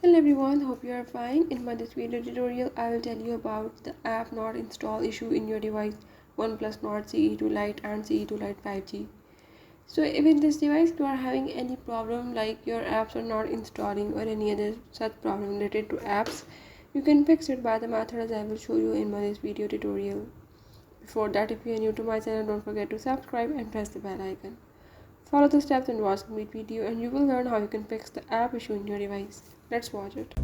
Hello everyone, hope you are fine. In my this video tutorial, I will tell you about the app not install issue in your device OnePlus Nord CE2 Lite and CE2 Lite 5G. So if in this device you are having any problem like your apps are not installing or any other such problem related to apps, you can fix it by the methods I will show you in my this video tutorial. Before that, if you are new to my channel, don't forget to subscribe and press the bell icon. Follow the steps and watch the complete video and you will learn how you can fix the app issue in your device. Let's watch it.